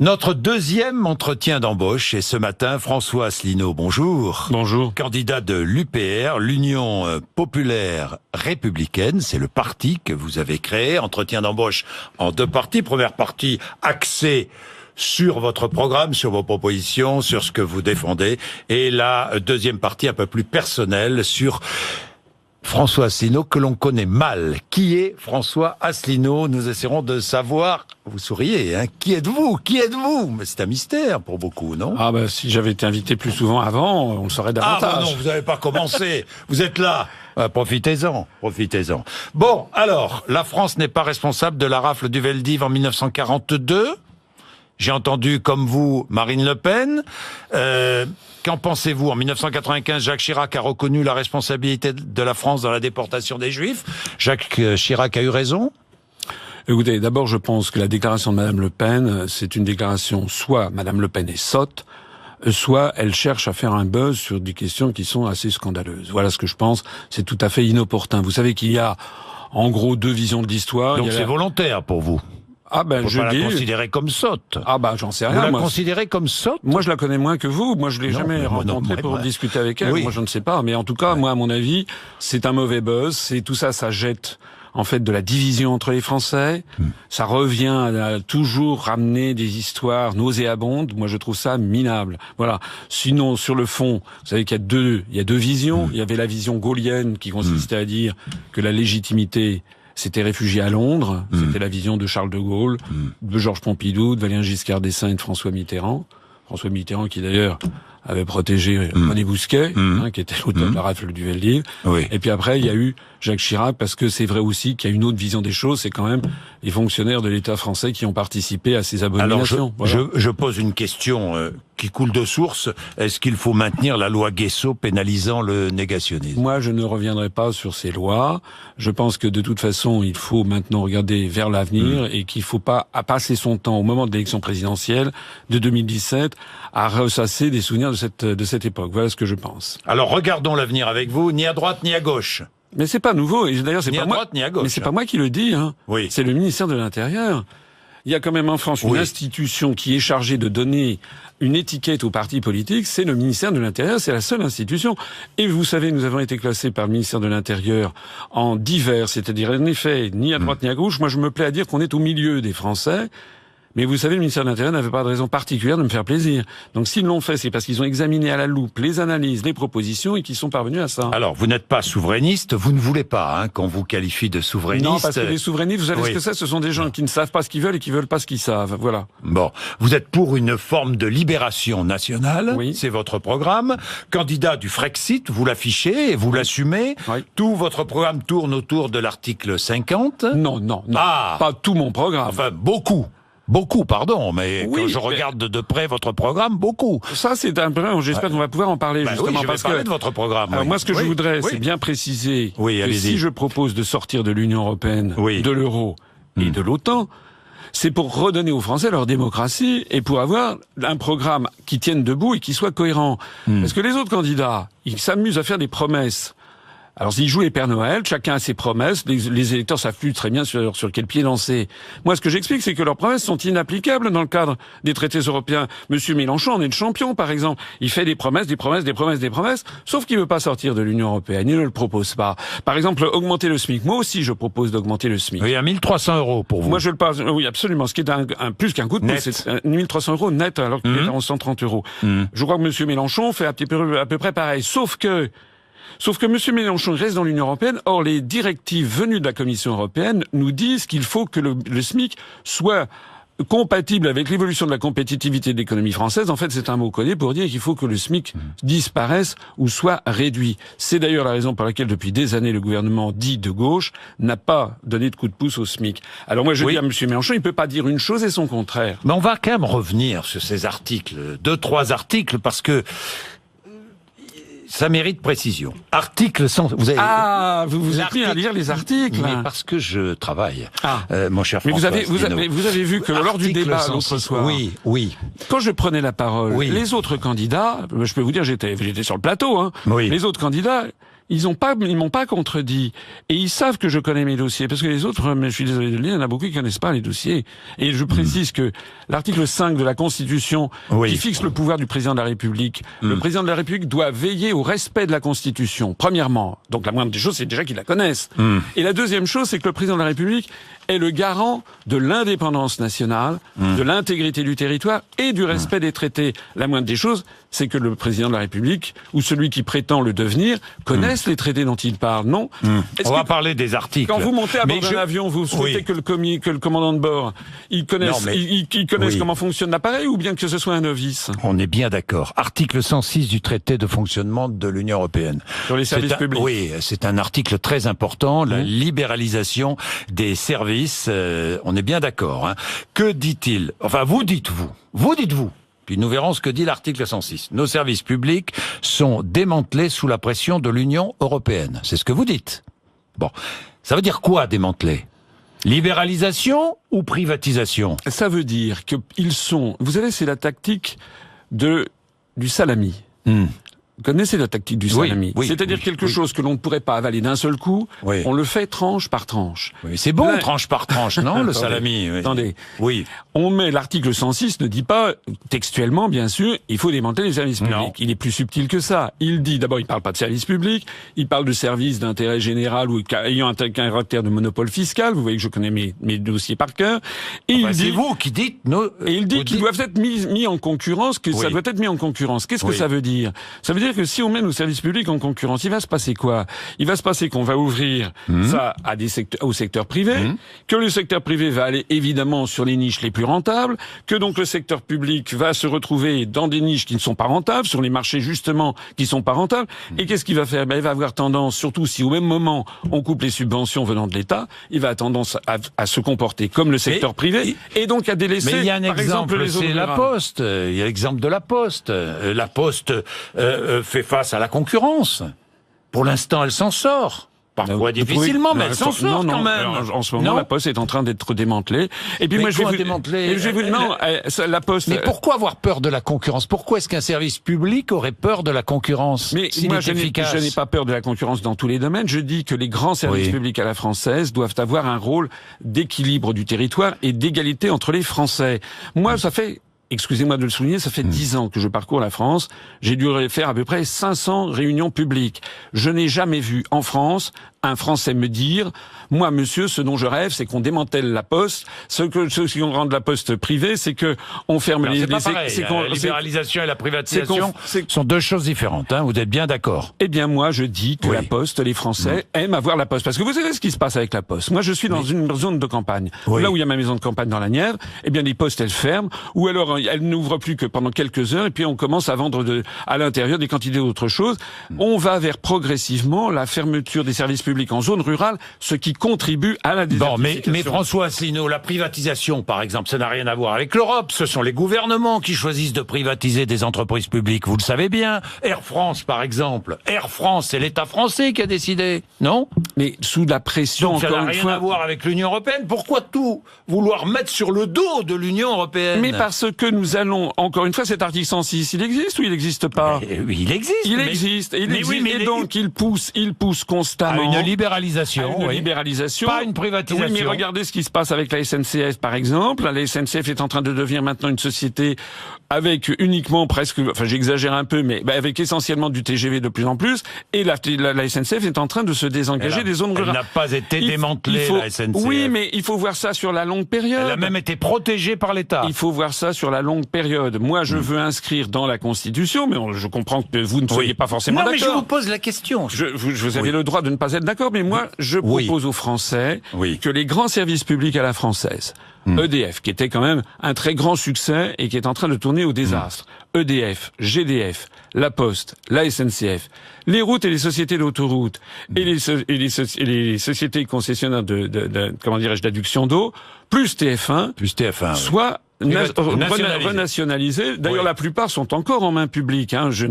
Notre deuxième entretien d'embauche est ce matin. François Asselineau, bonjour. Bonjour. Candidat de l'UPR, l'Union populaire républicaine. C'est le parti que vous avez créé. Entretien d'embauche en deux parties. Première partie axée sur votre programme, sur vos propositions, sur ce que vous défendez. Et la deuxième partie un peu plus personnelle sur François Asselineau, que l'on connaît mal. Qui est François Asselineau? Nous essaierons de savoir. Vous souriez, hein? Qui êtes-vous? Qui êtes-vous? Mais c'est un mystère pour beaucoup, non? Ah ben, si j'avais été invité plus souvent avant, on le saurait davantage. Ah ben non, vous n'avez pas commencé. Vous êtes là. Profitez-en, profitez-en. Bon, alors, la France n'est pas responsable de la rafle du Veldiv en 1942. J'ai entendu, comme vous, Marine Le Pen. Qu'en pensez-vous? En 1995, Jacques Chirac a reconnu la responsabilité de la France dans la déportation des Juifs. Jacques Chirac a eu raison? Écoutez, d'abord, je pense que la déclaration de Madame Le Pen, c'est une déclaration, soit Madame Le Pen est sotte, soit elle cherche à faire un buzz sur des questions qui sont assez scandaleuses. Voilà ce que je pense. C'est tout à fait inopportun. Vous savez qu'il y a, en gros, deux visions de l'histoire. Donc c'est volontaire pour vous? Ah ben, je la considérer comme sotte. Ah ben, j'en sais rien. Vous la considérez comme sotte? Moi, je la connais moins que vous. Moi, je l'ai jamais rencontrée pour discuter avec elle. Oui. Moi, je ne sais pas. Mais en tout cas, moi, à mon avis, c'est un mauvais buzz. C'est tout ça, ça jette en fait de la division entre les Français. Ça revient à toujours ramener des histoires nauséabondes. Moi, je trouve ça minable. Voilà. Sinon, sur le fond, vous savez qu'il y a deux visions. Il y avait la vision gaulienne qui consistait à dire que la légitimité s'était réfugié à Londres. C'était la vision de Charles de Gaulle, de Georges Pompidou, de Valéry Giscard d'Estaing et de François Mitterrand. François Mitterrand qui d'ailleurs avait protégé René Bousquet, qui était l'auteur de la rafle du Veldiv. Oui. Et puis après, il y a eu Jacques Chirac, parce que c'est vrai aussi qu'il y a une autre vision des choses, c'est quand même les fonctionnaires de l'État français qui ont participé à ces abominations. Alors, je pose une question qui coule de source. Est-ce qu'il faut maintenir la loi Guessot pénalisant le négationnisme? Moi, je ne reviendrai pas sur ces lois. Je pense que de toute façon, il faut maintenant regarder vers l'avenir et qu'il ne faut pas passer son temps au moment de l'élection présidentielle de 2017 à ressasser des souvenirs de cette époque. Voilà ce que je pense. Alors, regardons l'avenir avec vous, ni à droite ni à gauche. Mais c'est pas nouveau. Et d'ailleurs, c'est ni pas à moi. droite ni à gauche. Mais c'est pas moi qui le dis. Hein. Oui. C'est le ministère de l'Intérieur. Il y a quand même en France une institution qui est chargée de donner une étiquette aux partis politiques, c'est le ministère de l'Intérieur, c'est la seule institution. Et vous savez, nous avons été classés par le ministère de l'Intérieur en divers, c'est-à-dire en effet, ni à droite ni à gauche. Moi, je me plais à dire qu'on est au milieu des Français. Mais vous savez, le ministère de l'Intérieur n'avait pas de raison particulière de me faire plaisir. Donc s'ils l'ont fait, c'est parce qu'ils ont examiné à la loupe les analyses, les propositions et qu'ils sont parvenus à ça. Alors, vous n'êtes pas souverainiste, vous ne voulez pas qu'on vous qualifie de souverainiste. Non, parce que les souverainistes, vous savez ce que c'est? Ce sont des gens qui ne savent pas ce qu'ils veulent et qui veulent pas ce qu'ils savent. Voilà. Bon. Vous êtes pour une forme de libération nationale. Oui. C'est votre programme. Candidat du Frexit, vous l'affichez et vous l'assumez. Oui. Tout votre programme tourne autour de l'article 50. Non. Ah. Pas tout mon programme. Enfin, beaucoup. Beaucoup, pardon, mais quand je regarde de près votre programme, beaucoup. Ça, c'est un problème. J'espère qu'on va pouvoir en parler justement je vais parler de votre programme. Alors moi, ce que je voudrais, c'est bien préciser que si je propose de sortir de l'Union européenne, de l'euro et de l'OTAN, c'est pour redonner aux Français leur démocratie et pour avoir un programme qui tienne debout et qui soit cohérent. Parce que les autres candidats, ils s'amusent à faire des promesses. Alors, s'ils jouent les Pères Noël, chacun a ses promesses, les électeurs savent plus très bien sur quel pied danser. Moi, ce que j'explique, c'est que leurs promesses sont inapplicables dans le cadre des traités européens. Monsieur Mélenchon en est le champion, par exemple. Il fait des promesses, sauf qu'il veut pas sortir de l'Union européenne. Il ne le propose pas. Par exemple, augmenter le SMIC. Moi aussi, je propose d'augmenter le SMIC. Oui, à 1 300 € pour vous. Moi, je le passe. Oui, absolument. Ce qui est un plus qu'un coup de pouce. C'est 1 300 € net, alors qu'il est à 130 €. Je crois que monsieur Mélenchon fait à peu près pareil. Sauf que M. Mélenchon reste dans l'Union européenne. Or, les directives venues de la Commission européenne nous disent qu'il faut que le SMIC soit compatible avec l'évolution de la compétitivité de l'économie française. En fait, c'est un mot codé pour dire qu'il faut que le SMIC disparaisse ou soit réduit. C'est d'ailleurs la raison pour laquelle, depuis des années, le gouvernement dit de gauche n'a pas donné de coup de pouce au SMIC. Alors moi, je dis à M. Mélenchon, il ne peut pas dire une chose et son contraire. Mais on va quand même revenir sur ces articles, 2-3 articles, parce que ça mérite précision. Article 100... vous êtes mis à lire les articles. Mais parce que je travaille, mon cher François. Mais vous avez vu que lors du débat l'autre soir... Oui. Quand je prenais la parole, les autres candidats, je peux vous dire, j'étais sur le plateau, les autres candidats, Ils m'ont pas contredit. Et ils savent que je connais mes dossiers. Parce que les autres, mais je suis désolé de le dire, il y en a beaucoup qui connaissent pas les dossiers. Et je précise que l'article 5 de la Constitution, qui fixe le pouvoir du président de la République, le président de la République doit veiller au respect de la Constitution. Premièrement. Donc la moindre des choses, c'est déjà qu'ils la connaissent. Et la deuxième chose, c'est que le président de la République est le garant de l'indépendance nationale, de l'intégrité du territoire et du respect des traités. La moindre des choses, c'est que le président de la République, ou celui qui prétend le devenir, connaisse les traités dont il parle, non? On va parler des articles. Quand vous montez à bord d'un avion, vous souhaitez que le commandant de bord, il connaisse comment fonctionne l'appareil, ou bien que ce soit un novice? On est bien d'accord. Article 106 du traité de fonctionnement de l'Union européenne. Sur les services publics. Oui, c'est un article très important, la libéralisation des services. On est bien d'accord. Hein. Que dit-il? Enfin, vous dites-vous. Puis nous verrons ce que dit l'article 106. Nos services publics sont démantelés sous la pression de l'Union européenne. C'est ce que vous dites. Bon. Ça veut dire quoi, démanteler? Libéralisation ou privatisation? Ça veut dire qu'ils sont... Vous savez, c'est la tactique du salami. Vous connaissez la tactique du salami. C'est-à-dire quelque chose que l'on ne pourrait pas avaler d'un seul coup, on le fait tranche par tranche. C'est bon, tranche par tranche, non, le salami? Attendez. On met l'article 106 ne dit pas, textuellement, bien sûr, il faut démanteler les services publics. Non. Il est plus subtil que ça. Il dit, d'abord, il parle pas de services publics, il parle de services d'intérêt général ou ayant un caractère de monopole fiscal. Vous voyez que je connais mes dossiers par cœur. Et il dit, c'est vous qui dites, et il dit qu'ils doivent être mis en concurrence, que ça doit être mis en concurrence. Qu'est-ce que ça veut dire? Ça veut dire que si on met nos services publics en concurrence, il va se passer quoi? Il va se passer qu'on va ouvrir ça à au secteur privé, que le secteur privé va aller évidemment sur les niches les plus rentables, que donc le secteur public va se retrouver dans des niches qui ne sont pas rentables, sur les marchés justement qui sont pas rentables. Et qu'est-ce qu'il va faire? Il va avoir tendance, surtout si au même moment on coupe les subventions venant de l'État, il va avoir tendance à se comporter comme le secteur privé et donc à délaisser. Mais il y a un par exemple, c'est la Poste. Il y a l'exemple de la Poste. La Poste fait face à la concurrence. Pour l'instant, elle s'en sort. Parfois difficilement, mais elle s'en sort quand même. En ce moment, la Poste est en train d'être démantelée. Et puis moi, je vais vous non, la Poste. Mais pourquoi avoir peur de la concurrence? Pourquoi est-ce qu'un service public aurait peur de la concurrence? Mais moi, je n'ai pas peur de la concurrence dans tous les domaines. Je dis que les grands services publics à la française doivent avoir un rôle d'équilibre du territoire et d'égalité entre les Français. Moi, ça fait... Excusez-moi de le souligner, ça fait 10 ans que je parcours la France. J'ai dû faire à peu près 500 réunions publiques. Je n'ai jamais vu en France un Français me dire, moi, monsieur, ce dont je rêve, c'est qu'on démantèle la Poste. Ce qui rend la Poste privée, c'est que on ferme les... La libéralisation et la privatisation sont deux choses différentes. Hein, vous êtes bien d'accord? Eh bien, moi, je dis que la Poste, les Français aiment avoir la Poste. Parce que vous savez ce qui se passe avec la Poste. Moi, je suis dans une zone de campagne. Là où il y a ma maison de campagne dans la Nièvre, eh bien, les postes, elles ferment. Ou alors, elles n'ouvrent plus que pendant quelques heures. Et puis, on commence à vendre à l'intérieur des quantités d'autres choses. On va vers progressivement la fermeture des services publics en zone rurale, ce qui contribue à la désertification. Mais François Asselineau, la privatisation, par exemple, ça n'a rien à voir avec l'Europe. Ce sont les gouvernements qui choisissent de privatiser des entreprises publiques. Vous le savez bien. Air France, par exemple. Air France, c'est l'État français qui a décidé, non? Mais sous la pression, donc, ça n'a rien à voir avec l'Union européenne. Pourquoi tout vouloir mettre sur le dos de l'Union européenne? Mais parce que nous allons, encore une fois, cet article 106, il existe ou il n'existe pas? Oui, il existe. Il existe. Et donc, il pousse constamment. À une libéralisation. Libéralisation. Pas une privatisation. Oui, mais regardez ce qui se passe avec la SNCF, par exemple. La SNCF est en train de devenir maintenant une société avec uniquement presque, enfin j'exagère un peu, mais avec essentiellement du TGV de plus en plus. Et la SNCF est en train de se désengager des zones rurales. Elle n'a pas été démantelée, la SNCF. Oui, mais il faut voir ça sur la longue période. Elle a même été protégée par l'État. Il faut voir ça sur la longue période. Moi, je veux inscrire dans la Constitution, mais je comprends que vous ne soyez pas forcément d'accord. Non, mais je vous pose la question. Vous avez le droit de ne pas être d'accord, mais moi, je propose aux Français que les grands services publics à la française, EDF, qui était quand même un très grand succès et qui est en train de tourner au désastre, EDF, GDF, La Poste, la SNCF, les routes et les sociétés d'autoroutes et les sociétés concessionnaires comment dirais-je, d'adduction d'eau, plus TF1, oui. soit renationalisé. D'ailleurs, la plupart sont encore en main publique. Hein. J'ai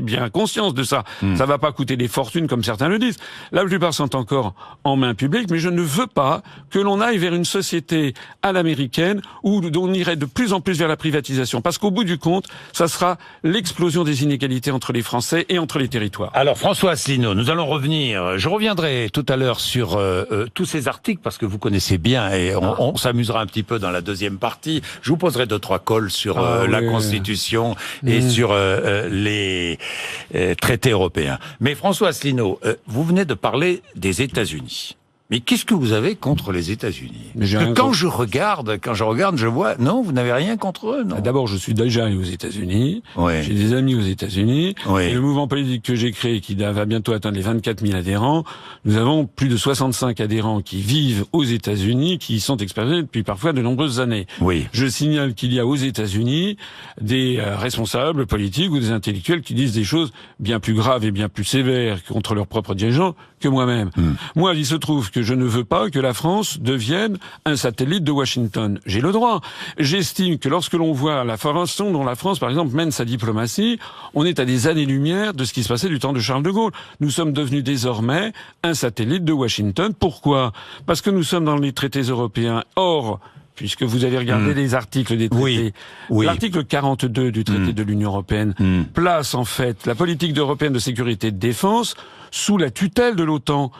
bien conscience de ça. Ça va pas coûter des fortunes comme certains le disent. La plupart sont encore en main publique, mais je ne veux pas que l'on aille vers une société à l'américaine où on irait de plus en plus vers la privatisation. Parce qu'au bout du compte, ça sera l'explosion des inégalités entre les Français et entre les territoires. Alors, François Asselineau, nous allons revenir. Je reviendrai tout à l'heure sur tous ces articles parce que vous connaissez bien et on s'amusera un petit peu dans la deuxième partie. Je vous poserai 2-3 cols sur la Constitution et sur les traités européens. Mais François Asselineau, vous venez de parler des États-Unis. Mais qu'est-ce que vous avez contre les États-Unis? Quand je regarde, je vois, non, vous n'avez rien contre eux, non? D'abord, je suis déjà allé aux États-Unis. Ouais. J'ai des amis aux États-Unis. Ouais. Et le mouvement politique que j'ai créé, qui va bientôt atteindre les 24 000 adhérents, nous avons plus de 65 adhérents qui vivent aux États-Unis, qui y sont expérimentés depuis parfois de nombreuses années. Oui. Je signale qu'il y a aux États-Unis des responsables politiques ou des intellectuels qui disent des choses bien plus graves et bien plus sévères contre leurs propres dirigeants que moi-même. Moi, il se trouve que je ne veux pas que la France devienne un satellite de Washington. J'ai le droit. J'estime que lorsque l'on voit la façon dont la France, par exemple, mène sa diplomatie, on est à des années-lumière de ce qui se passait du temps de Charles de Gaulle. Nous sommes devenus désormais un satellite de Washington. Pourquoi? Parce que nous sommes dans les traités européens. Or, puisque vous avez regardé les articles des traités, l'article 42 du traité de l'Union européenne place en fait la politique européenne de sécurité et de défense sous la tutelle de l'OTAN.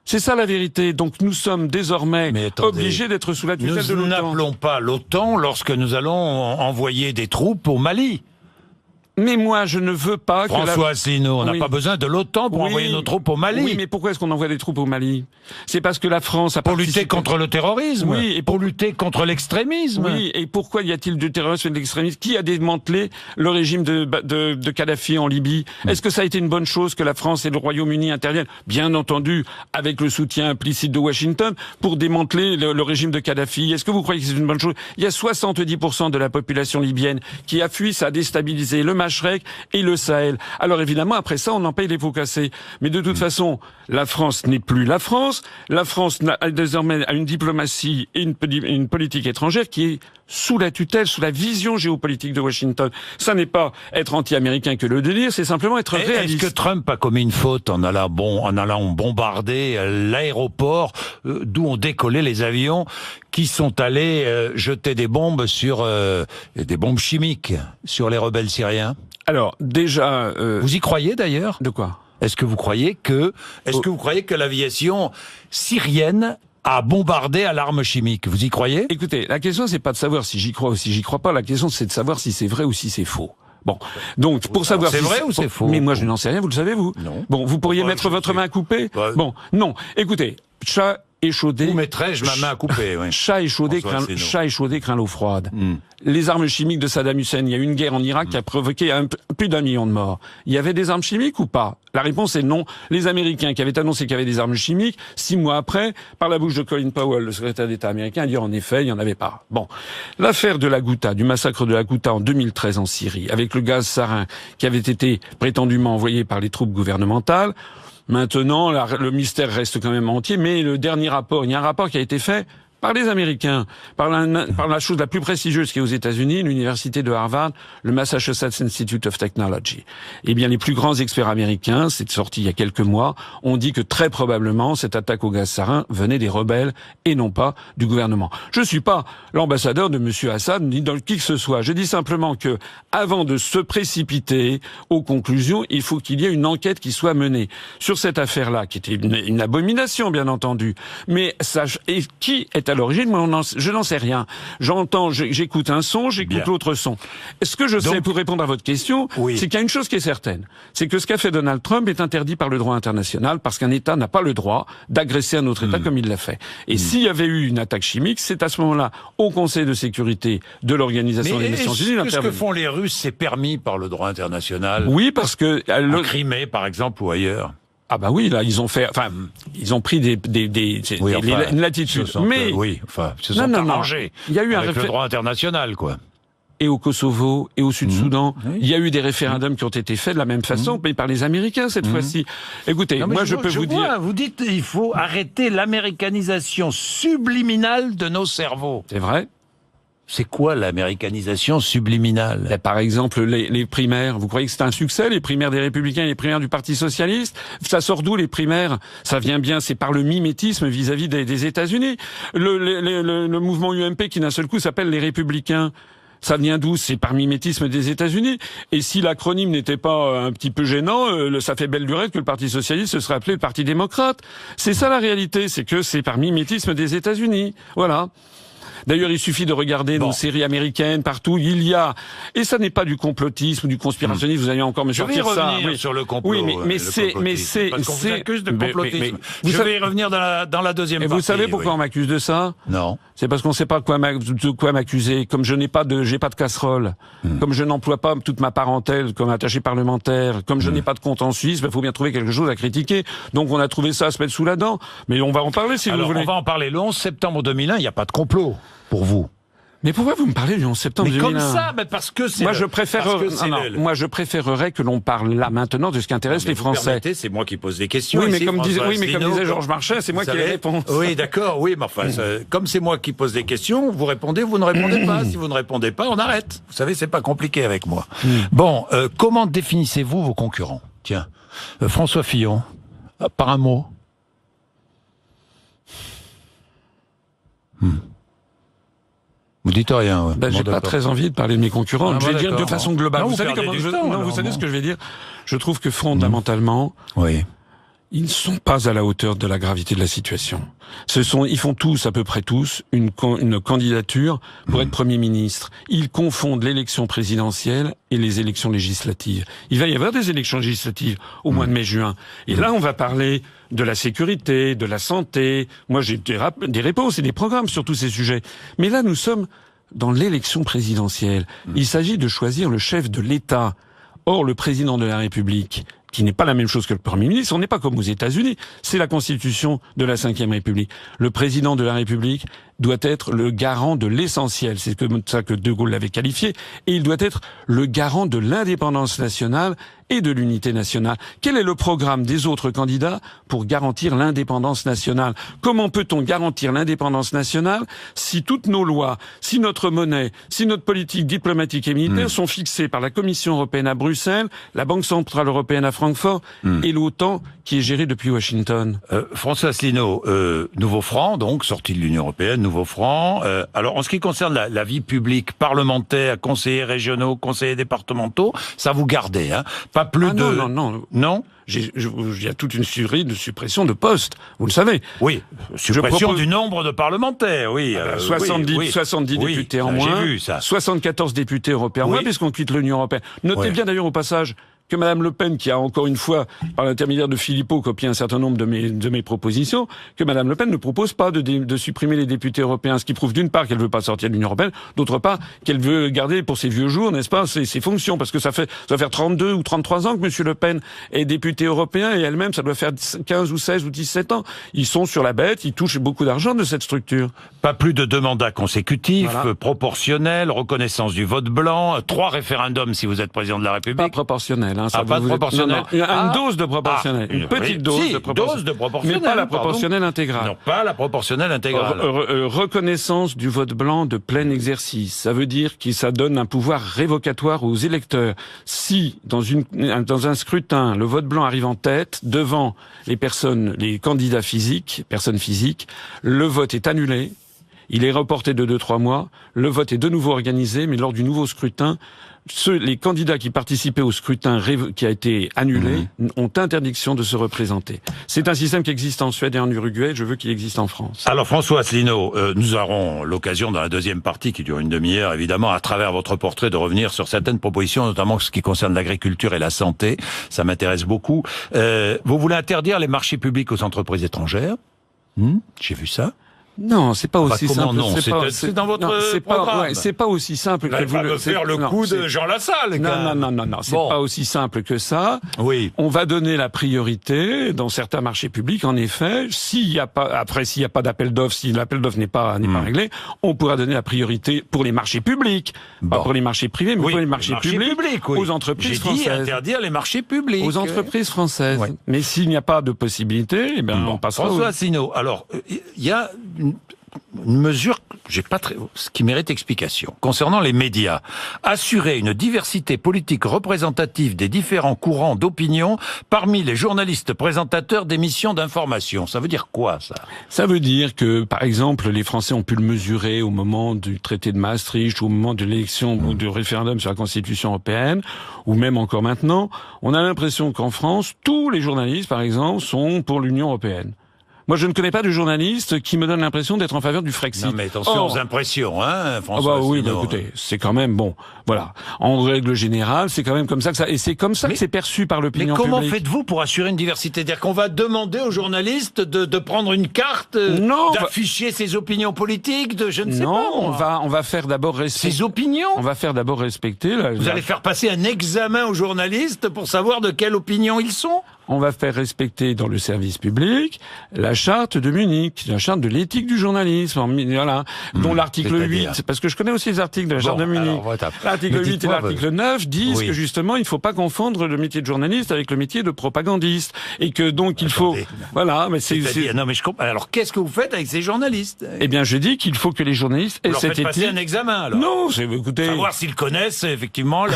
C'est ça la vérité. Donc nous sommes désormais obligés d'être sous la tutelle de l'OTAN. Nous n'appelons pas l'OTAN lorsque nous allons envoyer des troupes au Mali. Mais moi, je ne veux pas François Asselineau, on n'a pas besoin de l'OTAN pour envoyer nos troupes au Mali. Oui, mais pourquoi est-ce qu'on envoie des troupes au Mali? C'est parce que la France a participé... Pour lutter contre le terrorisme. Oui, et pour lutter contre l'extrémisme. Oui, et pourquoi y a-t-il du terrorisme et de l'extrémisme? Qui a démantelé le régime de Kadhafi en Libye? Est-ce que ça a été une bonne chose que la France et le Royaume-Uni interviennent? Bien entendu, avec le soutien implicite de Washington, pour démanteler le régime de Kadhafi. Est-ce que vous croyez que c'est une bonne chose? Il y a 70% de la population libyenne qui a fui, ça a déstabilisé le Machrek et le Sahel. Alors évidemment, après ça, on en paye les pots cassés. Mais de toute façon, la France n'est plus la France. La France a désormais une diplomatie et une politique étrangère qui est sous la tutelle, sous la vision géopolitique de Washington. Ça n'est pas être anti-américain que le délire, c'est simplement être réaliste. Est-ce que Trump a commis une faute en allant bombarder l'aéroport d'où ont décollé les avions qui sont allés jeter des bombes des bombes chimiques sur les rebelles syriens? Alors, déjà... Vous y croyez d'ailleurs? De quoi? Est-ce que vous croyez que l'aviation syrienne a bombardé à l'arme chimique? Vous y croyez? Écoutez, la question c'est pas de savoir si j'y crois ou si j'y crois pas, la question c'est de savoir si c'est vrai ou si c'est faux. Bon, donc pour savoir si c'est vrai ou c'est faux. Mais moi je n'en sais rien, vous le savez vous? Non. Bon, vous pourriez mettre votre main à couper? Bon, non. Écoutez, chat échaudé. Où mettrais-je ma main à couper? Oui. Chat échaudé craint l'eau froide. Les armes chimiques de Saddam Hussein, il y a eu une guerre en Irak qui a provoqué plus d'1 million de morts. Il y avait des armes chimiques ou pas? La réponse est non. Les Américains qui avaient annoncé qu'il y avait des armes chimiques, 6 mois après, par la bouche de Colin Powell, le secrétaire d'État américain, a dit en effet, il n'y en avait pas. Bon. L'affaire de la Ghouta, du massacre de la Ghouta en 2013 en Syrie, avec le gaz sarin qui avait été prétendument envoyé par les troupes gouvernementales. Maintenant, le mystère reste quand même entier, mais le dernier rapport, il y a un rapport qui a été fait par les Américains, par la chose la plus prestigieuse qui est aux États-Unis, l'université de Harvard, le Massachusetts Institute of Technology. Eh bien, les plus grands experts américains, c'est sorti il y a quelques mois, ont dit que très probablement cette attaque au gaz sarin venait des rebelles et non pas du gouvernement. Je suis pas l'ambassadeur de Monsieur Assad ni de qui que ce soit. Je dis simplement que, avant de se précipiter aux conclusions, il faut qu'il y ait une enquête qui soit menée sur cette affaire-là, qui était une abomination, bien entendu. Mais qui est à l'origine, moi, je n'en sais rien. J'écoute un son, j'écoute l'autre son. Ce que je sais, pour répondre à votre question, c'est qu'il y a une chose qui est certaine. C'est que ce qu'a fait Donald Trump est interdit par le droit international parce qu'un État n'a pas le droit d'agresser un autre État comme il l'a fait. Et s'il y avait eu une attaque chimique, c'est à ce moment-là, au Conseil de sécurité de l'Organisation des Nations Unies d'intervenir. Ce que font les Russes, c'est permis par le droit international? Oui, parce que... En Crimée, par exemple, ou ailleurs. Ah bah oui, là ils ont pris une latitude. Ils se sont arrangés. Il y a eu avec le droit international, quoi. et au Kosovo et au Sud-Soudan. Il y a eu des référendums qui ont été faits de la même façon, mais par les Américains cette fois-ci. Écoutez, non, moi je peux vous dire... Vous dites il faut arrêter l'américanisation subliminale de nos cerveaux. C'est vrai. C'est quoi l'américanisation subliminale? Ben, par exemple, les primaires. Vous croyez que c'est un succès, les primaires des Républicains et les primaires du Parti Socialiste? Ça sort d'où, les primaires? Ça vient bien, c'est par le mimétisme vis-à-vis des États-Unis. Le mouvement UMP qui d'un seul coup s'appelle les Républicains. Ça vient d'où? C'est par mimétisme des États-Unis. Et si l'acronyme n'était pas un petit peu gênant, ça fait belle lurette que le Parti Socialiste se serait appelé le Parti démocrate. C'est ça la réalité, c'est que c'est par mimétisme des États-Unis. Voilà. D'ailleurs, il suffit de regarder nos séries américaines partout. Il y a, et ça n'est pas du complotisme ou du conspirationnisme. Vous allez encore me sortir ça. Oui, sur le complot. Oui, mais c'est, parce qu'on vous accuse de complotisme. Je vais y revenir dans la deuxième partie. Et vous savez pourquoi on m'accuse de ça? Non. C'est parce qu'on ne sait pas de quoi m'accuser. Comme je n'ai pas j'ai pas de casserole. Comme je n'emploie pas toute ma parentèle comme attaché parlementaire. Comme je n'ai pas de compte en Suisse, il faut bien trouver quelque chose à critiquer. Donc on a trouvé ça à se mettre sous la dent. Mais on va en parler si vous voulez. On va en parler. Le 11 septembre 2001, il n'y a pas de complot. Pour vous. Mais pourquoi vous me parlez du 11 septembre 2001? Mais comme ça, parce que c'est... Moi, je préférerais que l'on parle là, maintenant, de ce qui intéresse les Français. C'est moi qui pose des questions. Oui, mais ici, comme disait Georges Marchais, c'est moi qui les réponds. Oui, d'accord, oui, mais enfin, comme c'est moi qui pose des questions, vous répondez, vous ne répondez pas. Si vous ne répondez pas, on arrête. Vous savez, c'est pas compliqué avec moi. Bon, comment définissez-vous vos concurrents? Tiens, François Fillon, par un mot. Vous dites rien. Ouais. J'ai pas très envie de parler de mes concurrents. Je vais dire de façon globale. Vous savez ce que je vais dire? Je trouve que fondamentalement, ils ne sont pas à la hauteur de la gravité de la situation. Ils font tous, à peu près tous, une candidature pour être Premier ministre. Ils confondent l'élection présidentielle et les élections législatives. Il va y avoir des élections législatives au mois de mai-juin. Et là, on va parler de la sécurité, de la santé. Moi, j'ai des réponses et des programmes sur tous ces sujets. Mais là, nous sommes dans l'élection présidentielle. Il s'agit de choisir le chef de l'État. Or, le président de la République, qui n'est pas la même chose que le Premier ministre, on n'est pas comme aux États-Unis, c'est la Constitution de la Ve République. Le président de la République doit être le garant de l'essentiel, c'est comme ça que De Gaulle l'avait qualifié, et il doit être le garant de l'indépendance nationale et de l'unité nationale. Quel est le programme des autres candidats pour garantir l'indépendance nationale? Comment peut-on garantir l'indépendance nationale si toutes nos lois, si notre monnaie, si notre politique diplomatique et militaire sont fixées par la Commission européenne à Bruxelles, la Banque centrale européenne à Francfort et l'OTAN qui est gérée depuis Washington? François Asselineau, nouveau franc, donc, sorti de l'Union européenne, nouveau franc. Alors, en ce qui concerne la vie publique, parlementaire, conseillers régionaux, conseillers départementaux, ça vous gardez, hein? Pas plus de... Non. Non? Il y a toute une série de suppressions de postes, vous le savez. Oui, suppression du nombre de parlementaires, oui. 70 députés en moins, j'ai vu ça. 74 députés européens en moins, puisqu'on quitte l'Union européenne. Notez bien d'ailleurs au passage que Madame Le Pen, qui a encore une fois, par l'intermédiaire de Philippot, copié un certain nombre de mes propositions, que Madame Le Pen ne propose pas de supprimer les députés européens, ce qui prouve d'une part qu'elle veut pas sortir de l'Union européenne, d'autre part qu'elle veut garder pour ses vieux jours, n'est-ce pas, ses fonctions, parce que ça va faire 32 ou 33 ans que Monsieur Le Pen est député européen, et elle-même, ça doit faire 15 ou 16 ou 17 ans. Ils sont sur la bête, ils touchent beaucoup d'argent de cette structure. Pas plus de 2 mandats consécutifs, proportionnels, reconnaissance du vote blanc, 3 référendums si vous êtes président de la République. Pas proportionnel. Pas de proportionnel. Une dose de proportionnel. Une petite dose de proportionnel. Mais pas la proportionnelle intégrale. Non, pas la proportionnelle intégrale. Reconnaissance du vote blanc de plein exercice. Ça veut dire que ça donne un pouvoir révocatoire aux électeurs. Si, dans un scrutin, le vote blanc arrive en tête, devant les candidats personnes physiques, le vote est annulé. Il est reporté de 2-3 mois. Le vote est de nouveau organisé, mais lors du nouveau scrutin, les candidats qui participaient au scrutin qui a été annulé ont interdiction de se représenter. C'est un système qui existe en Suède et en Uruguay. Je veux qu'il existe en France. Alors François Asselineau, nous aurons l'occasion dans la deuxième partie, qui dure une demi-heure évidemment, à travers votre portrait, de revenir sur certaines propositions, notamment ce qui concerne l'agriculture et la santé. Ça m'intéresse beaucoup. Vous voulez interdire les marchés publics aux entreprises étrangères? J'ai vu ça. Non, c'est pas aussi simple. Non, c'est dans votre programme. C'est pas aussi simple que vous le faire le coup de Jean Lassalle. Non. C'est pas aussi simple que ça. Oui. On va donner la priorité dans certains marchés publics. En effet, s'il y a pas d'appel d'offres, si l'appel d'offres n'est pas réglé, on pourra donner la priorité pour les marchés publics, pas pour les marchés privés, mais pour les marchés publics, aux entreprises françaises. J'ai dit interdire les marchés publics. Aux entreprises françaises. Ouais. Mais s'il n'y a pas de possibilité, eh ben on passera. François Asselineau. Alors, il y a une mesure qui mérite explication. Concernant les médias, assurer une diversité politique représentative des différents courants d'opinion parmi les journalistes présentateurs d'émissions d'information. Ça veut dire quoi, ça? Ça veut dire que, par exemple, les Français ont pu le mesurer au moment du traité de Maastricht, ou au moment de l'élection ou du référendum sur la Constitution européenne, ou même encore maintenant. On a l'impression qu'en France, tous les journalistes, par exemple, sont pour l'Union européenne. Moi, je ne connais pas de journaliste qui me donne l'impression d'être en faveur du Frexit. Non, mais attention aux impressions, hein, François. Oui, écoutez, c'est quand même bon. Voilà. En règle générale, c'est quand même comme ça que ça, et c'est comme ça que c'est perçu par l'opinion publique. Mais comment faites-vous pour assurer une diversité? C'est-à-dire qu'on va demander aux journalistes de prendre une carte, d'afficher ses opinions politiques, je ne sais pas. Non, on va faire d'abord respecter. Ses opinions? On va faire d'abord respecter. Vous allez faire passer un examen aux journalistes pour savoir de quelle opinion ils sont? On va faire respecter dans le service public la charte de Munich, la charte de l'éthique du journalisme, voilà, dont l'article 8, parce que je connais aussi les articles de la charte de Munich. L'article 8 et l'article 9 disent que justement, il ne faut pas confondre le métier de journaliste avec le métier de propagandiste. Et que donc il faut... Voilà, mais Non, mais je comprends. Alors, qu'est-ce que vous faites avec ces journalistes? Eh bien, je dis qu'il faut que les journalistes aient cette éthique. Passer un examen, alors? Non, écoutez... Savoir s'ils connaissent, effectivement,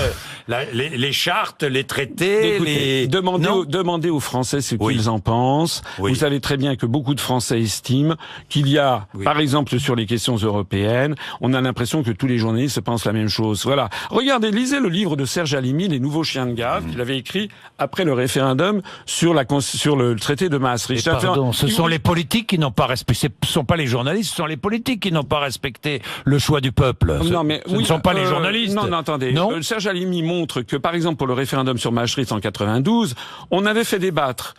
les chartes, les traités, Demandez aux Français ce qu'ils en pensent. Vous savez très bien que beaucoup de Français estiment qu'il y a, par exemple, sur les questions européennes, on a l'impression que tous les journalistes pensent la même chose. Voilà. Regardez, lisez le livre de Serge Halimi, Les Nouveaux Chiens de garde, qu'il avait écrit après le référendum sur le traité de Maastricht. Ce sont les politiques qui n'ont pas respecté. Ce ne sont pas les journalistes, ce sont les politiques qui n'ont pas respecté le choix du peuple. Non, mais ce ne sont pas les journalistes. Non, attendez. Serge Halimi montre que, par exemple, pour le référendum sur Maastricht en 92, on avait fait débattre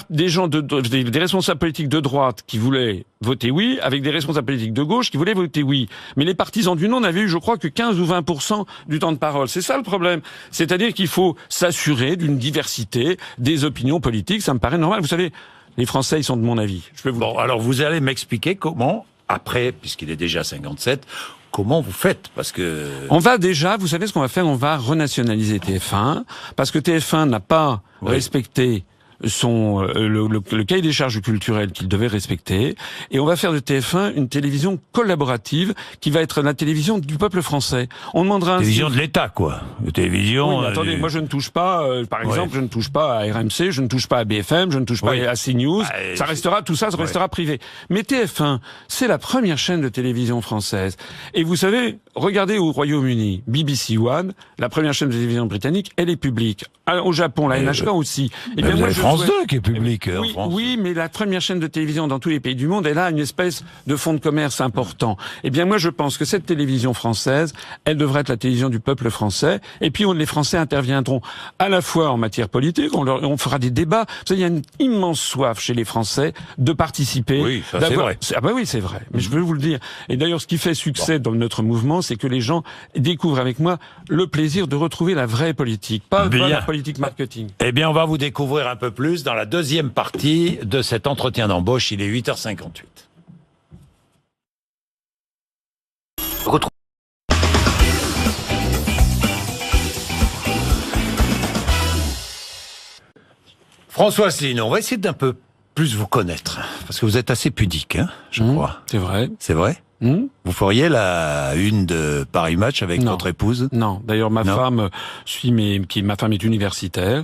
des gens des responsables politiques de droite qui voulaient voter oui, avec des responsables politiques de gauche qui voulaient voter oui. Mais les partisans du non n'avaient eu, je crois, que 15 ou 20% du temps de parole. C'est ça le problème. C'est-à-dire qu'il faut s'assurer d'une diversité des opinions politiques. Ça me paraît normal. Vous savez, les Français, ils sont de mon avis. Je peux vous dire. Alors vous allez m'expliquer comment, après, puisqu'il est déjà 57, comment vous faites? Parce que... On va déjà, vous savez ce qu'on va faire? On va renationaliser TF1, parce que TF1 n'a pas respecté le cahier des charges culturelles qu'il devait respecter, et on va faire de TF1 une télévision collaborative qui va être la télévision du peuple français. On demandera télévision de l'État, quoi. Télévision. Oui, attendez, moi je ne touche pas, par exemple, je ne touche pas à RMC, je ne touche pas à BFM, je ne touche pas à CNews. Ça restera, tout ça restera privé. Mais TF1, c'est la première chaîne de télévision française. Et vous savez, regardez au Royaume-Uni, BBC One, la première chaîne de télévision britannique, elle est publique. Au Japon, la NHK aussi. Et bien moi, France 2 qui est publique en France. Oui, mais la première chaîne de télévision dans tous les pays du monde, elle a une espèce de fonds de commerce important. Eh bien, moi, je pense que cette télévision française, elle devrait être la télévision du peuple français. Et puis, les Français interviendront à la fois en matière politique, on fera des débats. Vous savez, il y a une immense soif chez les Français de participer. Oui, ça c'est vrai. Ah bah oui, c'est vrai. Mais je veux vous le dire. Et d'ailleurs, ce qui fait succès dans notre mouvement, c'est que les gens découvrent avec moi le plaisir de retrouver la vraie politique, pas la politique marketing. Eh bien, on va vous découvrir un peu plus dans la deuxième partie de cet entretien d'embauche. Il est 8h58. François Asselineau, on va essayer d'un peu plus vous connaître, parce que vous êtes assez pudique, hein, je crois. C'est vrai. C'est vrai? Vous feriez la une de Paris Match avec votre épouse? Non. D'ailleurs, ma femme ma femme est universitaire.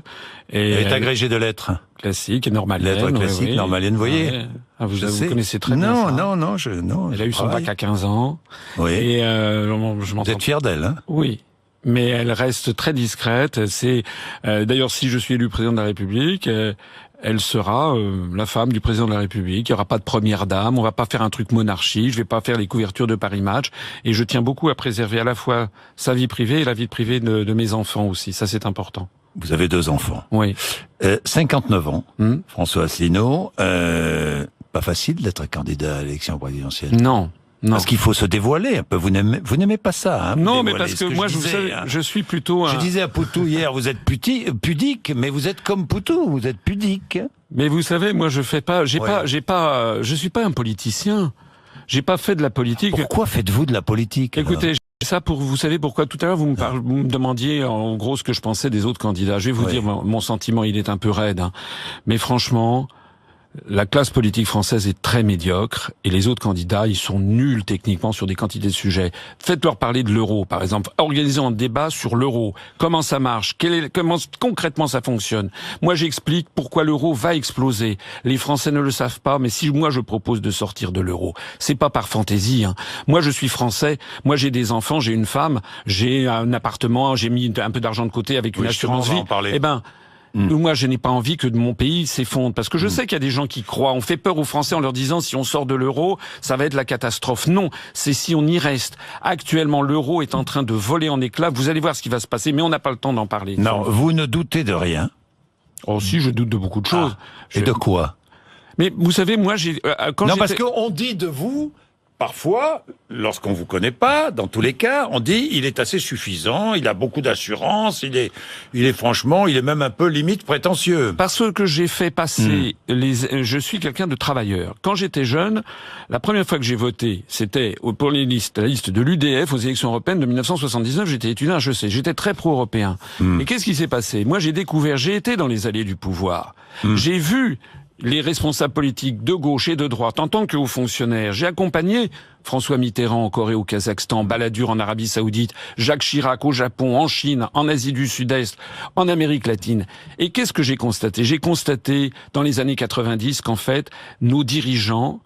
Et elle est agrégée de lettres. Classiques et normaliennes. Lettres classiques, normaliennes, vous voyez. Vous connaissez très bien ça. Non. Elle a eu son bac à 15 ans. Oui. Et vous êtes fier d'elle, hein? Oui. Mais elle reste très discrète. D'ailleurs, si je suis élu président de la République, elle sera la femme du président de la République. Il n'y aura pas de première dame. On va pas faire un truc monarchie. Je vais pas faire les couvertures de Paris Match. Et je tiens beaucoup à préserver à la fois sa vie privée et la vie privée de mes enfants aussi. Ça, c'est important. Vous avez 2 enfants. Oui. 59 ans, François Asselineau. pas facile d'être candidat à l'élection présidentielle. Non. Non. Parce qu'il faut se dévoiler un peu. Vous n'aimez pas ça, hein? Non, mais parce que moi, vous savez, je suis plutôt Je disais à Poutou hier, vous êtes pudique, mais vous êtes comme Poutou, vous êtes pudique. Mais vous savez, moi, je suis pas un politicien. J'ai pas fait de la politique. Pourquoi faites-vous de la politique? Écoutez, ça vous savez pourquoi tout à l'heure vous me demandiez en gros ce que je pensais des autres candidats. Je vais vous dire mon sentiment, il est un peu raide, hein. Mais franchement, la classe politique française est très médiocre et les autres candidats, ils sont nuls techniquement sur des quantités de sujets. Faites-leur parler de l'euro, par exemple. Organisons un débat sur l'euro. Comment ça marche? Comment concrètement ça fonctionne? Moi, j'explique pourquoi l'euro va exploser. Les Français ne le savent pas, mais si moi je propose de sortir de l'euro, c'est pas par fantaisie, hein. Moi, je suis français. Moi, j'ai des enfants, j'ai une femme, j'ai un appartement, j'ai mis un peu d'argent de côté avec une assurance vie. Eh ben, moi, je n'ai pas envie que mon pays s'effondre, parce que je sais qu'il y a des gens qui croient. On fait peur aux Français en leur disant si on sort de l'euro, ça va être la catastrophe. Non, c'est si on y reste. Actuellement, l'euro est en train de voler en éclats. Vous allez voir ce qui va se passer, mais on n'a pas le temps d'en parler. Non, vous ne doutez de rien. Oh, si, je doute de beaucoup de choses. Et de quoi? Mais vous savez, moi, non, parce qu'on dit de vous. Parfois, lorsqu'on vous connaît pas, dans tous les cas, on dit il est assez suffisant, il a beaucoup d'assurance, il est franchement, il est même un peu limite prétentieux. Parce que j'ai fait passer je suis quelqu'un de travailleur. Quand j'étais jeune, la première fois que j'ai voté, c'était pour la liste de l'UDF aux élections européennes de 1979, j'étais étudiant à HEC, j'étais très pro-européen. Et qu'est-ce qui s'est passé? Moi, j'ai été dans les allées du pouvoir. J'ai vu les responsables politiques de gauche et de droite en tant que hauts fonctionnaires. J'ai accompagné François Mitterrand en Corée, au Kazakhstan, Balladur en Arabie Saoudite, Jacques Chirac au Japon, en Chine, en Asie du Sud-Est, en Amérique latine. Et qu'est-ce que j'ai constaté? J'ai constaté dans les années 90 qu'en fait, nos dirigeants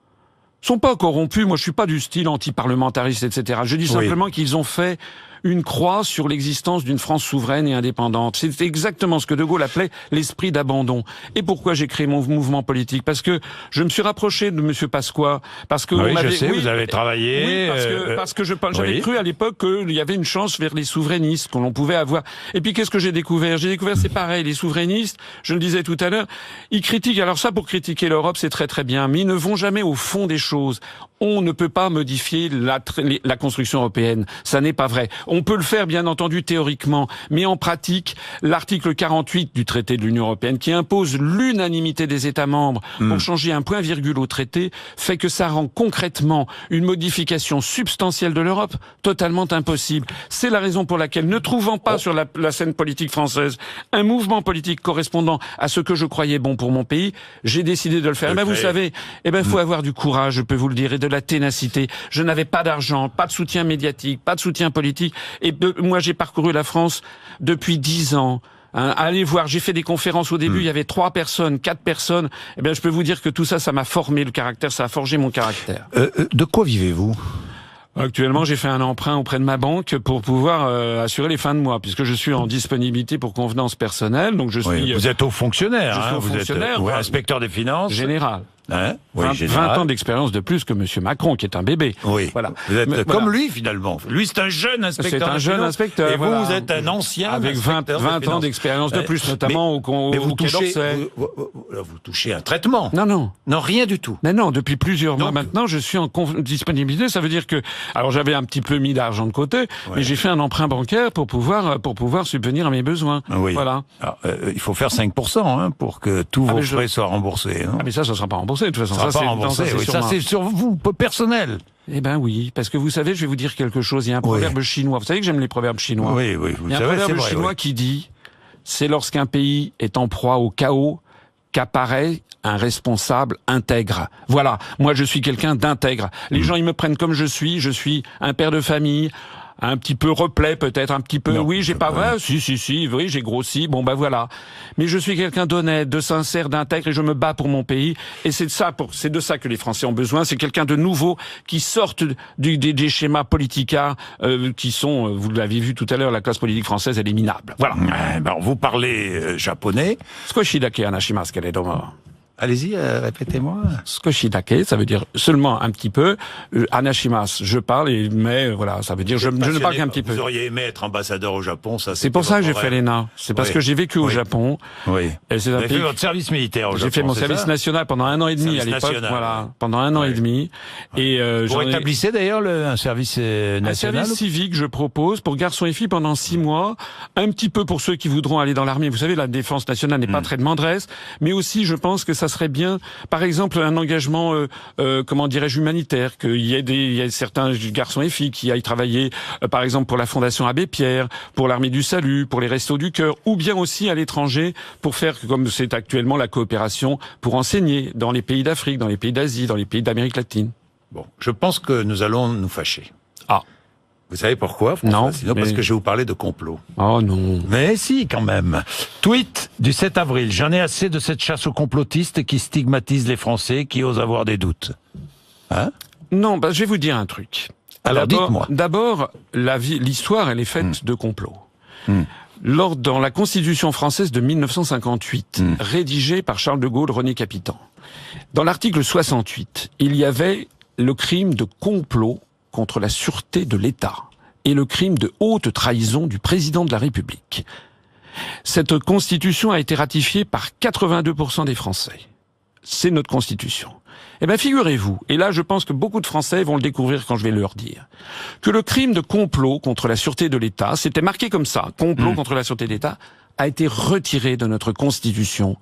sont pas corrompus. Moi, je suis pas du style anti-parlementariste, etc. Je dis simplement qu'ils ont fait une croix sur l'existence d'une France souveraine et indépendante. C'est exactement ce que De Gaulle appelait l'esprit d'abandon. Et pourquoi j'ai créé mon mouvement politique? Parce que je me suis rapproché de Monsieur Pasqua, parce que vous avez travaillé. Oui, parce que j'avais cru à l'époque qu'il y avait une chance vers les souverainistes, que l'on pouvait avoir. Et puis qu'est-ce que j'ai découvert? J'ai découvert c'est pareil, les souverainistes, je le disais tout à l'heure, ils critiquent. Alors ça, pour critiquer l'Europe, c'est très très bien, mais ils ne vont jamais au fond des choses. On ne peut pas modifier la construction européenne. Ça n'est pas vrai. On peut le faire, bien entendu, théoriquement, mais en pratique, l'article 48 du traité de l'Union européenne, qui impose l'unanimité des États membres pour changer un point-virgule au traité, fait que ça rend concrètement une modification substantielle de l'Europe totalement impossible. C'est la raison pour laquelle, ne trouvant pas sur la scène politique française un mouvement politique correspondant à ce que je croyais bon pour mon pays, j'ai décidé de le faire. Vous savez, faut avoir du courage, je peux vous le dire, et de la ténacité. Je n'avais pas d'argent, pas de soutien médiatique, pas de soutien politique. Et moi, j'ai parcouru la France depuis 10 ans. Allez voir, j'ai fait des conférences au début, il y avait 3 personnes, 4 personnes. Je peux vous dire que tout ça, ça m'a formé le caractère, ça a forgé mon caractère. De quoi vivez-vous? Actuellement, j'ai fait un emprunt auprès de ma banque pour pouvoir assurer les fins de mois, puisque je suis en disponibilité pour convenance personnelle. Donc vous êtes haut fonctionnaire, je suis haut fonctionnaire, êtes inspecteur des finances général. Hein? 20 ans d'expérience de plus que Monsieur Macron, qui est un bébé. Oui. Voilà. Vous êtes comme lui, finalement. Lui, c'est un jeune inspecteur. C'est un jeune inspecteur. Et vous êtes un ancien avec 20 ans d'expérience de plus, notamment au Quai d'Orsay. Vous touchez un traitement. Non, rien du tout. Mais non, depuis plusieurs mois maintenant, je suis en disponibilité. Ça veut dire que, alors j'avais un petit peu mis d'argent de côté, mais j'ai fait un emprunt bancaire pour pouvoir subvenir à mes besoins. Oui. Voilà. Alors, il faut faire 5% pour que tous vos frais soient remboursés. Mais ça sera pas remboursé. De toute façon, ça c'est sur vous, personnel. Eh ben oui, parce que vous savez, je vais vous dire quelque chose. Il y a un proverbe chinois. Vous savez que j'aime les proverbes chinois. Oui, vous savez, il y a un proverbe chinois qui dit « C'est lorsqu'un pays est en proie au chaos qu'apparaît un responsable intègre. » Voilà, moi je suis quelqu'un d'intègre. Les gens, ils me prennent comme je suis un père de famille, un petit peu replet peut-être, un petit peu, non, oui, j'ai pas vrai, si, oui, j'ai grossi, voilà. Mais je suis quelqu'un d'honnête, de sincère, d'intègre, et je me bats pour mon pays, et c'est de ça que les Français ont besoin, c'est quelqu'un de nouveau, qui sorte des schémas politicards, qui sont, vous l'avez vu tout à l'heure, la classe politique française, elle est minable. Voilà. Vous parlez japonais. Skoshi dake hanashimasu keredomo. Allez-y, répétez-moi. Skoshidake, ça veut dire seulement un petit peu. Anashimas, je parle, mais voilà, ça veut dire je ne parle qu'un petit peu. Vous auriez aimé être ambassadeur au Japon, ça. C'est pour ça que j'ai fait l'ENA. C'est parce que j'ai vécu au Japon. Oui. Et vous avez fait votre service militaire au Japon. J'ai fait mon service national pendant 1 an et demi à l'époque. Voilà, pendant 1 an et demi. Et vous rétablissez d'ailleurs un service national. Un service civique, je propose pour garçons et filles pendant 6 mois, un petit peu pour ceux qui voudront aller dans l'armée. Vous savez, la défense nationale n'est pas très demanderesse, mais aussi, je pense que ça serait bien, par exemple, un engagement, comment dirais-je, humanitaire, qu'il y ait certains garçons et filles qui aillent travailler, par exemple, pour la Fondation Abbé Pierre, pour l'Armée du Salut, pour les Restos du Cœur, ou bien aussi à l'étranger pour faire, comme c'est actuellement la coopération, pour enseigner dans les pays d'Afrique, dans les pays d'Asie, dans les pays d'Amérique latine. Bon, je pense que nous allons nous fâcher. Ah. Vous savez pourquoi, François? Non. Sinon, parce que je vais vous parler de complot. Oh non. Mais si, quand même. Tweet du 7 avril. J'en ai assez de cette chasse aux complotistes qui stigmatisent les Français, qui osent avoir des doutes. Hein? Non, je vais vous dire un truc. Alors, dites-moi. D'abord, l'histoire, elle est faite de complots. Dans la Constitution française de 1958, rédigée par Charles de Gaulle, René Capitan, dans l'article 68, il y avait le crime de complot contre la sûreté de l'État et le crime de haute trahison du président de la République. Cette constitution a été ratifiée par 82% des Français. C'est notre constitution. Eh bien, figurez-vous, et là je pense que beaucoup de Français vont le découvrir quand je vais leur dire, que le crime de complot contre la sûreté de l'État, c'était marqué comme ça, complot contre la sûreté de l'État, a été retiré de notre constitution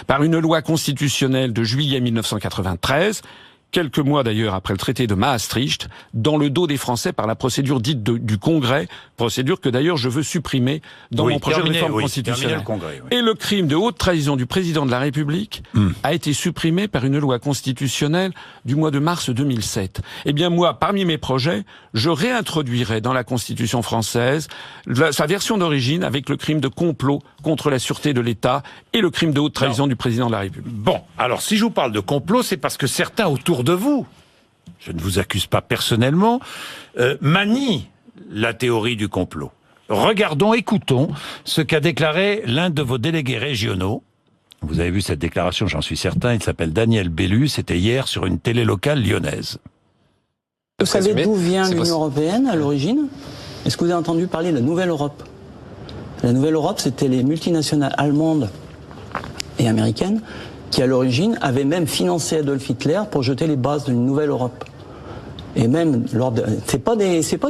par une loi constitutionnelle de juillet 1993, quelques mois d'ailleurs après le traité de Maastricht, dans le dos des Français par la procédure dite du Congrès, procédure que d'ailleurs je veux supprimer dans mon projet de réforme constitutionnelle. Et le crime de haute trahison du président de la République a été supprimé par une loi constitutionnelle du mois de mars 2007. Eh bien moi, parmi mes projets, je réintroduirai dans la Constitution française sa version d'origine avec le crime de complot contre la sûreté de l'État et le crime de haute trahison du président de la République. Bon, alors si je vous parle de complot, c'est parce que certains autour de vous, je ne vous accuse pas personnellement, manient la théorie du complot. Regardons, écoutons ce qu'a déclaré l'un de vos délégués régionaux. Vous avez vu cette déclaration, j'en suis certain, il s'appelle Daniel Bellu, c'était hier sur une télé locale lyonnaise. Vous savez d'où vient l'Union européenne à l'origine? Est-ce que vous avez entendu parler de la Nouvelle Europe? La Nouvelle Europe, c'était les multinationales allemandes et américaines qui, à l'origine, avaient même financé Adolf Hitler pour jeter les bases d'une nouvelle Europe. Et même, c'est pas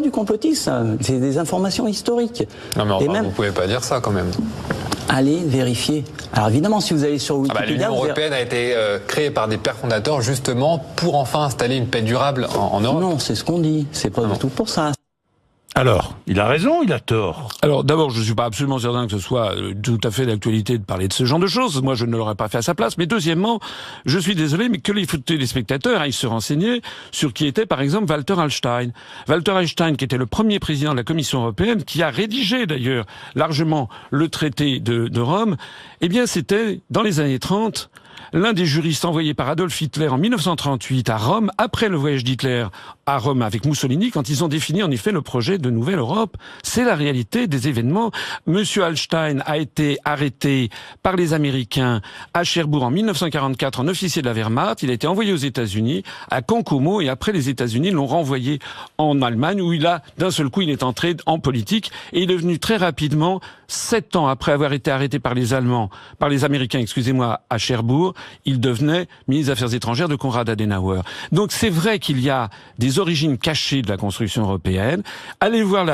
du complotisme, c'est des informations historiques. Non mais enfin, vous pouvez pas dire ça quand même. Allez vérifier. Alors évidemment, si vous allez sur Wikipédia... L'Union européenne a été créée par des pères fondateurs justement pour enfin installer une paix durable en Europe. Non, c'est ce qu'on dit. C'est pas du tout pour ça. Alors, il a raison, il a tort. Alors, d'abord, je ne suis pas absolument certain que ce soit tout à fait d'actualité de parler de ce genre de choses. Moi, je ne l'aurais pas fait à sa place. Mais deuxièmement, je suis désolé, mais que les téléspectateurs aillent se renseigner sur qui était, par exemple, Walter Hallstein. Walter Hallstein, qui était le premier président de la Commission européenne, qui a rédigé, d'ailleurs, largement le traité de Rome, eh bien, c'était, dans les années 30, l'un des juristes envoyés par Adolf Hitler en 1938 à Rome, après le voyage d'Hitler à Rome avec Mussolini, quand ils ont défini en effet le projet de Nouvelle Europe. C'est la réalité des événements. Monsieur Hallstein a été arrêté par les Américains à Cherbourg en 1944 en officier de la Wehrmacht. Il a été envoyé aux États-Unis, à Cancomo, et après les États-Unis l'ont renvoyé en Allemagne, où d'un seul coup, il est entré en politique, et il est devenu très rapidement, 7 ans après avoir été arrêté par les Américains, excusez-moi, à Cherbourg, il devenait ministre des Affaires étrangères de Konrad Adenauer. Donc c'est vrai qu'il y a des origines cachées de la construction européenne. Allez voir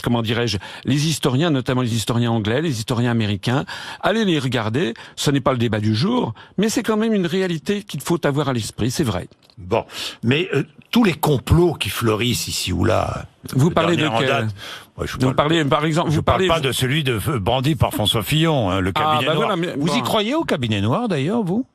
comment dirais-je, les historiens, notamment les historiens anglais, les historiens américains. Allez les regarder. Ce n'est pas le débat du jour, mais c'est quand même une réalité qu'il faut avoir à l'esprit. C'est vrai. Bon, mais tous les complots qui fleurissent ici ou là. Vous parlez de quel? Vous parlez, par exemple, je parle pas de celui brandi par François Fillon, le cabinet noir. Voilà, vous y croyez au cabinet noir d'ailleurs, vous?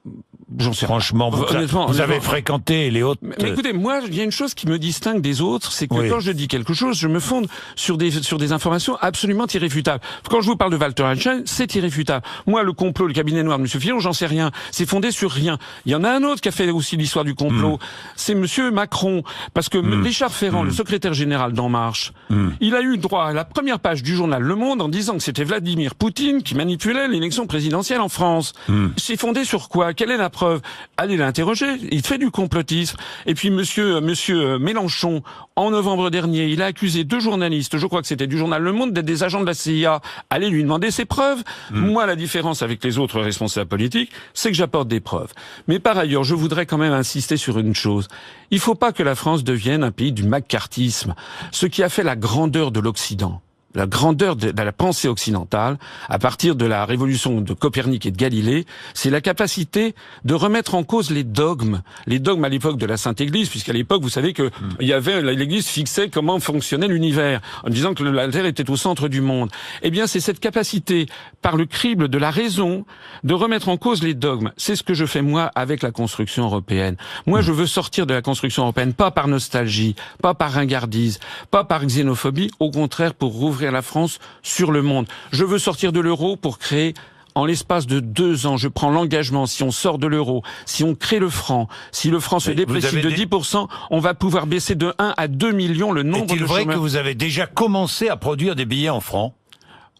J'en sais franchement, vous avez fréquenté les autres. Mais écoutez, moi, il y a une chose qui me distingue des autres, c'est que quand je dis quelque chose, je me fonde sur des informations absolument irréfutables. Quand je vous parle de Walter Einstein, c'est irréfutable. Moi, le complot, le cabinet noir de M. Fillon, j'en sais rien. C'est fondé sur rien. Il y en a un autre qui a fait aussi l'histoire du complot. C'est M. Macron. Parce que Richard Ferrand, le secrétaire général d'En Marche, il a eu droit à la première page du journal Le Monde en disant que c'était Vladimir Poutine qui manipulait l'élection présidentielle en France. C'est fondé sur quoi? Quelle est la preuve? Allez l'interroger. Il fait du complotisme. Et puis monsieur Mélenchon, en novembre dernier, il a accusé 2 journalistes, je crois que c'était du journal Le Monde, d'être des agents de la CIA. Allez lui demander ses preuves. Moi, la différence avec les autres responsables politiques, c'est que j'apporte des preuves. Mais par ailleurs, je voudrais quand même insister sur une chose. Il faut pas que la France devienne un pays du macartisme. Ce qui a fait la grandeur de l'Occident, la grandeur de la pensée occidentale, à partir de la révolution de Copernic et de Galilée, c'est la capacité de remettre en cause les dogmes à l'époque de la Sainte Église, puisqu'à l'époque, vous savez que l'Église fixait comment fonctionnait l'univers, en disant que la Terre était au centre du monde. Eh bien, c'est cette capacité, par le crible de la raison, de remettre en cause les dogmes. C'est ce que je fais, moi, avec la construction européenne. Moi, je veux sortir de la construction européenne, pas par nostalgie, pas par ringardise, pas par xénophobie, au contraire, pour rouvrir la France sur le monde. Je veux sortir de l'euro pour créer, en l'espace de 2 ans, je prends l'engagement, si on sort de l'euro, si on crée le franc, si le franc se déprécie de 10%, on va pouvoir baisser de 1 à 2 millions le nombre de chômeurs. Est-il vrai que vous avez déjà commencé à produire des billets en francs?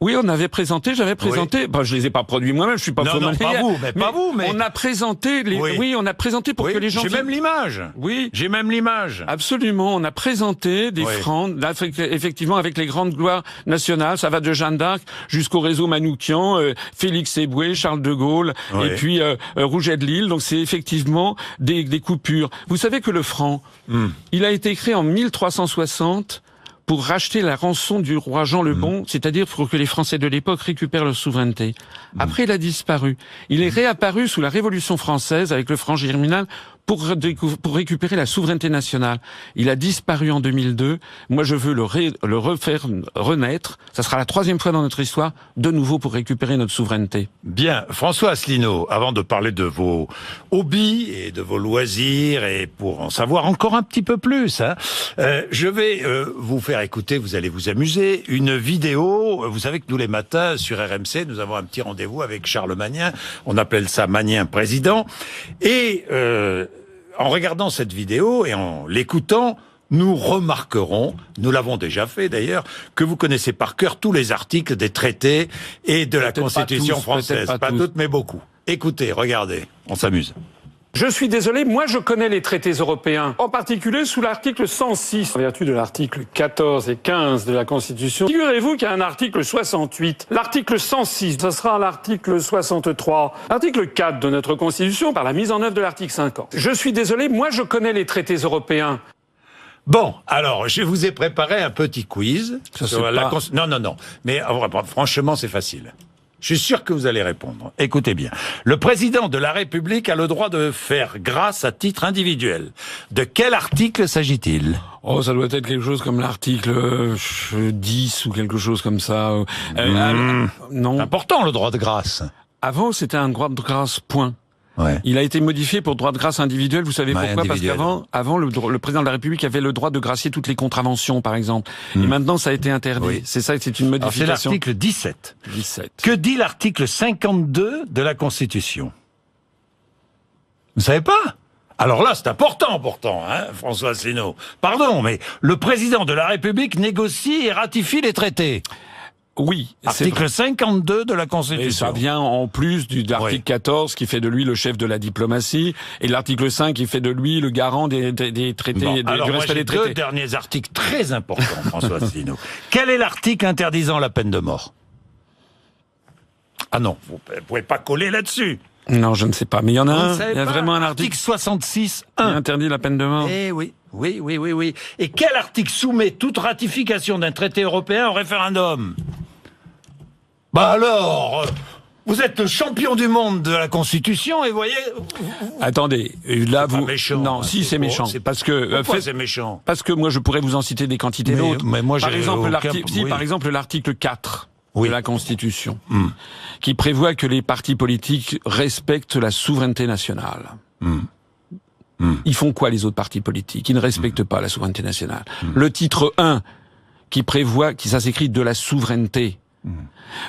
Oui, j'avais présenté. Ben, je les ai pas produits moi-même, je suis pas pas vous, mais on a présenté on a présenté pour que les gens. J'ai même l'image. Oui. J'ai même l'image. Absolument. On a présenté des francs, effectivement, avec les grandes gloires nationales. Ça va de Jeanne d'Arc jusqu'au réseau Manoukian, Félix Éboué, Charles de Gaulle, et puis Rouget de Lille. Donc c'est effectivement des coupures. Vous savez que le franc, il a été créé en 1360. Pour racheter la rançon du roi Jean le Bon, c'est-à-dire pour que les Français de l'époque récupèrent leur souveraineté. Après, il a disparu. Il est réapparu sous la Révolution française avec le franc germinal pour récupérer la souveraineté nationale. Il a disparu en 2002. Moi, je veux le refaire renaître. Ça sera la 3e fois dans notre histoire, de nouveau pour récupérer notre souveraineté. Bien. François Asselineau, avant de parler de vos hobbies et de vos loisirs, et pour en savoir encore un petit peu plus, je vais vous faire écouter, vous allez vous amuser, une vidéo. Vous savez que tous les matins, sur RMC, nous avons un petit rendez-vous avec Charles Magnin. On appelle ça Magnin Président. Et en regardant cette vidéo et en l'écoutant, nous remarquerons, nous l'avons déjà fait d'ailleurs, que vous connaissez par cœur tous les articles des traités et de la Constitution française. Pas toutes, mais beaucoup. Écoutez, regardez, on s'amuse. Je suis désolé, moi je connais les traités européens, en particulier sous l'article 106, en vertu de l'article 14 et 15 de la Constitution. Figurez-vous qu'il y a un article 68. L'article 106, ce sera l'article 63. L'article 4 de notre Constitution par la mise en œuvre de l'article 50. Je suis désolé, moi je connais les traités européens. Bon, alors, je vous ai préparé un petit quiz. Non. Mais franchement, c'est facile. Je suis sûr que vous allez répondre. Écoutez bien. Le président de la République a le droit de faire grâce à titre individuel. De quel article s'agit-il? Oh, ça doit être quelque chose comme l'article 10 ou quelque chose comme ça. Non. C'est important, le droit de grâce. Avant, c'était un droit de grâce, point. Ouais. Il a été modifié pour droit de grâce individuel. Vous savez pourquoi? Parce qu'avant, le président de la République avait le droit de gracier toutes les contraventions, par exemple. Et maintenant, ça a été interdit. Oui. C'est ça, c'est une modification. Alors, c'est l'article 17. Que dit l'article 52 de la Constitution? Vous savez pas? Alors là, c'est important pourtant, François Asselineau. Pardon, mais le président de la République négocie et ratifie les traités. Oui. Article 52 de la Constitution. Et ça vient en plus de l'article 14 qui fait de lui le chef de la diplomatie et l'article 5 qui fait de lui le garant des traités, du respect des traités. 2 derniers articles très importants, François Asselineau. Quel est l'article interdisant la peine de mort? Ah non, vous pouvez pas coller là-dessus. Non, je ne sais pas, mais il y en a un. Il y a vraiment un article 66.1 qui interdit la peine de mort. Eh oui. Oui. Et quel article soumet toute ratification d'un traité européen au référendum? Bah alors, vous êtes le champion du monde de la Constitution et voyez... Attendez, là vous... Méchant, non, si c'est méchant. Parce que... Pourquoi c'est méchant? Parce que moi je pourrais vous en citer des quantités d'autres. Mais moi par exemple, par exemple l'article 4. de la Constitution, qui prévoit que les partis politiques respectent la souveraineté nationale. Ils font quoi, les autres partis politiques? Ils ne respectent pas la souveraineté nationale. Le titre 1, qui prévoit, ça s'écrit de la souveraineté.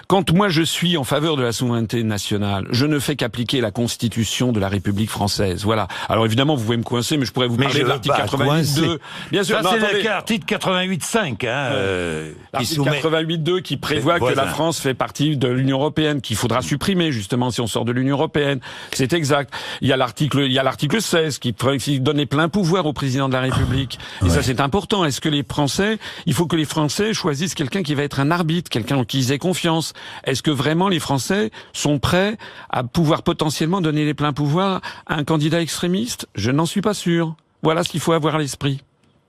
Quand moi je suis en faveur de la souveraineté nationale, je ne fais qu'appliquer la Constitution de la République française. Voilà. Alors évidemment, vous pouvez me coincer, mais je pourrais vous parler de l'article 88.2. Bien sûr, c'est l'article 88.5. L'article 88.2 qui prévoit que la France fait partie de l'Union européenne, qu'il faudra supprimer justement si on sort de l'Union européenne. C'est exact. Il y a l'article 16 qui donne les pleins pouvoirs au président de la République. Et ça, c'est important. Est-ce que il faut que les Français choisissent quelqu'un qui va être un arbitre, quelqu'un en qui ils aient confiance. Est-ce que vraiment les Français sont prêts à pouvoir potentiellement donner les pleins pouvoirs à un candidat extrémiste? Je n'en suis pas sûr. Voilà ce qu'il faut avoir à l'esprit.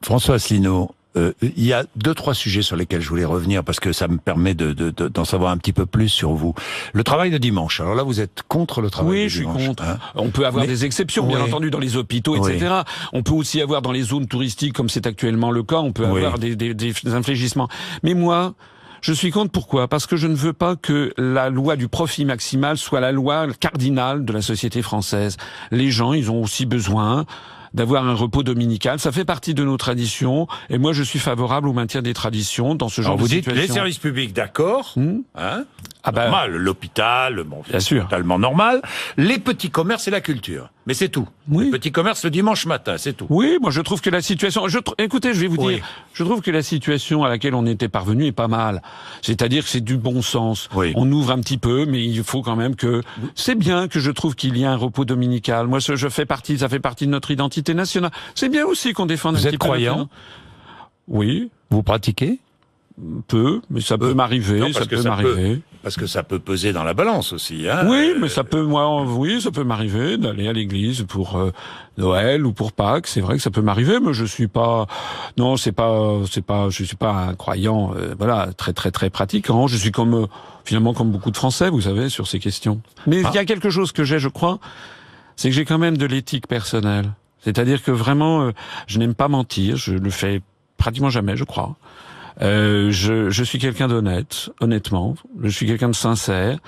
François Asselineau, il y a 2-3 sujets sur lesquels je voulais revenir parce que ça me permet d'en savoir un petit peu plus sur vous. Le travail de dimanche. Alors là, vous êtes contre le travail de dimanche. Oui, je suis contre. On peut avoir des exceptions, bien entendu, dans les hôpitaux, etc. On peut aussi avoir dans les zones touristiques, comme c'est actuellement le cas, on peut avoir des inflégissements. Mais moi, je suis contre. Pourquoi? Parce que je ne veux pas que la loi du profit maximal soit la loi cardinale de la société française. Les gens, ils ont aussi besoin d'avoir un repos dominical. Ça fait partie de nos traditions. Et moi, je suis favorable au maintien des traditions dans ce genre de situation. Vous dites les services publics, d'accord. Normal. L'hôpital, bien sûr, totalement normal. Les petits commerces et la culture. Mais c'est tout. Les petits commerces le dimanche matin, c'est tout. Oui, moi je trouve que la situation... Écoutez, je vais vous dire, je trouve que la situation à laquelle on était parvenu est pas mal. C'est-à-dire que c'est du bon sens. On ouvre un petit peu, mais il faut quand même que... C'est bien que je trouve qu'il y a un repos dominical. Moi, ça fait partie de notre identité nationale. C'est bien aussi qu'on défende un petit peu... Vous êtes croyant? Oui. Vous pratiquez? Peu, mais ça peut m'arriver, parce que ça peut peser dans la balance aussi, Oui, mais ça peut, ça peut m'arriver d'aller à l'église pour Noël ou pour Pâques. C'est vrai que ça peut m'arriver, mais je suis pas, je suis pas un croyant, très très très pratiquant. Je suis finalement comme beaucoup de Français, vous savez, sur ces questions. Mais il y a quelque chose que je crois, c'est que j'ai quand même de l'éthique personnelle. C'est-à-dire que vraiment, je n'aime pas mentir, je le fais pratiquement jamais, je crois. Je suis quelqu'un d'honnête, honnêtement. Je suis quelqu'un de sincère.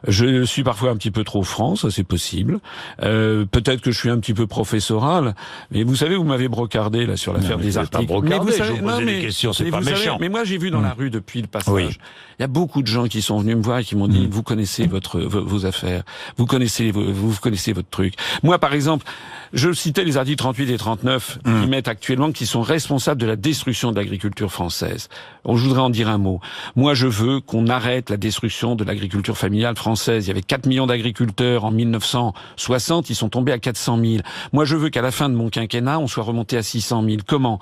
Je suis parfois un petit peu trop franc, ça c'est possible. Peut-être que je suis un petit peu professoral. Mais vous savez, vous m'avez brocardé là sur l'affaire des articles. Mais vous savez, des questions, c'est pas méchant. Mais moi j'ai vu dans la rue depuis le passage, il y a beaucoup de gens qui sont venus me voir et qui m'ont dit vous connaissez vos affaires, vous connaissez votre truc. Moi par exemple, je citais les articles 38 et 39 qui mettent actuellement, qui sont responsables de la destruction de l'agriculture française. Je voudrais en dire un mot. Moi, je veux qu'on arrête la destruction de l'agriculture familiale française. Il y avait 4 millions d'agriculteurs en 1960, ils sont tombés à 400 000. Moi, je veux qu'à la fin de mon quinquennat, on soit remonté à 600 000. Comment ?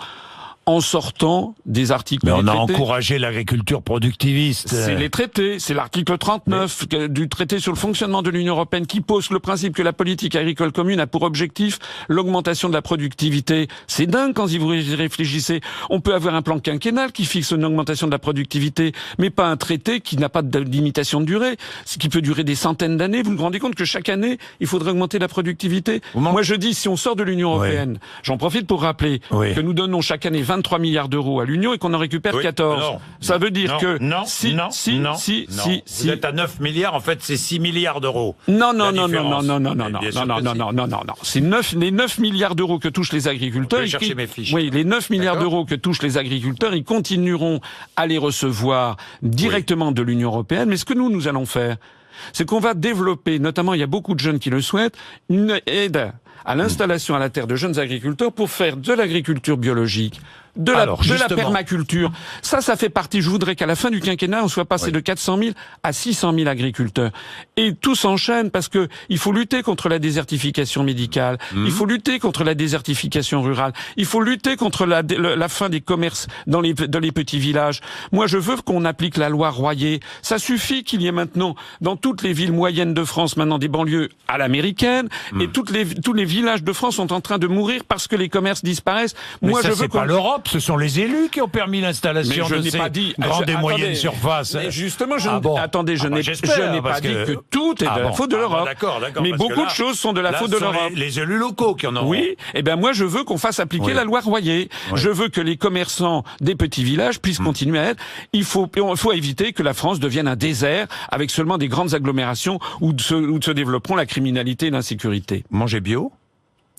En sortant des articles. Mais on a encouragé l'agriculture productiviste. C'est les traités, c'est l'article 39 du traité sur le fonctionnement de l'Union européenne qui pose le principe que la politique agricole commune a pour objectif l'augmentation de la productivité. C'est dingue quand vous y réfléchissez. On peut avoir un plan quinquennal qui fixe une augmentation de la productivité, mais pas un traité qui n'a pas de limitation de durée, ce qui peut durer des centaines d'années. Vous vous rendez compte que chaque année, il faudrait augmenter la productivité? Moi, je dis, si on sort de l'Union européenne, j'en profite pour rappeler que nous donnons chaque année 23 milliards d'euros à l'Union et qu'on en récupère 14. Ça veut dire que vous êtes à 9 milliards, en fait c'est 6 milliards d'euros. Non. C'est les 9 milliards d'euros que touchent les agriculteurs. Je vais chercher mes fiches. Oui, les 9 milliards d'euros que touchent les agriculteurs, ils continueront à les recevoir directement de l'Union européenne. Mais ce que nous allons faire, c'est qu'on va développer, notamment il y a beaucoup de jeunes qui le souhaitent, une aide à l'installation à la terre de jeunes agriculteurs pour faire de l'agriculture biologique, de la permaculture. Ça fait partie. Je voudrais qu'à la fin du quinquennat, on soit passé de 400 000 à 600 000 agriculteurs. Et tout s'enchaîne parce que il faut lutter contre la désertification médicale. Il faut lutter contre la désertification rurale. Il faut lutter contre la fin des commerces dans les petits villages. Moi, je veux qu'on applique la loi Royer. Ça suffit qu'il y ait maintenant, dans toutes les villes moyennes de France, maintenant des banlieues à l'américaine, et tous les villages de France sont en train de mourir parce que les commerces disparaissent. Moi, je veux pas l'Europe. l'Europe, ce sont les élus qui ont permis l'installation de ces grandes et moyennes surfaces. Justement, attendez, je n'ai pas dit que tout est de la faute de l'Europe. D'accord, mais beaucoup de choses sont de la faute de l'Europe. Les élus locaux qui en ont. Oui, et ben moi je veux qu'on fasse appliquer la loi Royer. Oui. Je veux que les commerçants des petits villages puissent continuer à être. Il faut éviter que la France devienne un désert avec seulement des grandes agglomérations où se développeront la criminalité et l'insécurité. Manger bio?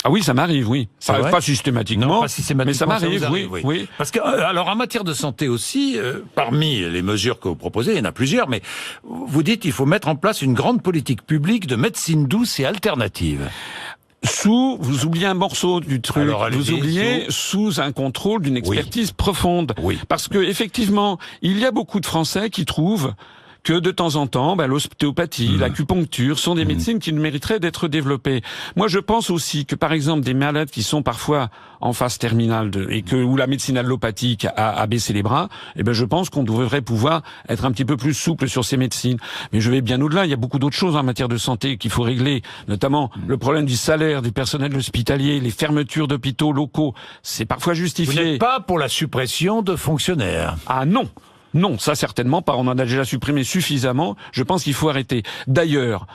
Ah oui, ça m'arrive, oui. Pas systématiquement, non, pas systématiquement, mais ça m'arrive, oui. Parce que, alors, en matière de santé aussi, parmi les mesures que vous proposez, il y en a plusieurs, mais vous dites qu'il faut mettre en place une grande politique publique de médecine douce et alternative. Vous oubliez un morceau du truc. Alors, vous oubliez sous un contrôle d'une expertise profonde. Oui. Parce que, effectivement, il y a beaucoup de Français qui trouvent que de temps en temps, l'ostéopathie, l'acupuncture sont des médecines qui mériteraient d'être développées. Moi, je pense aussi que, par exemple, des malades qui sont parfois en phase terminale où la médecine allopathique a baissé les bras, je pense qu'on devrait pouvoir être un petit peu plus souple sur ces médecines. Mais je vais bien au-delà. Il y a beaucoup d'autres choses en matière de santé qu'il faut régler, notamment le problème du salaire du personnel hospitalier, les fermetures d'hôpitaux locaux. C'est parfois justifié. Vous n'êtes pas pour la suppression de fonctionnaires? Ah non. Non, ça certainement pas. On en a déjà supprimé suffisamment. Je pense qu'il faut arrêter. D'ailleurs,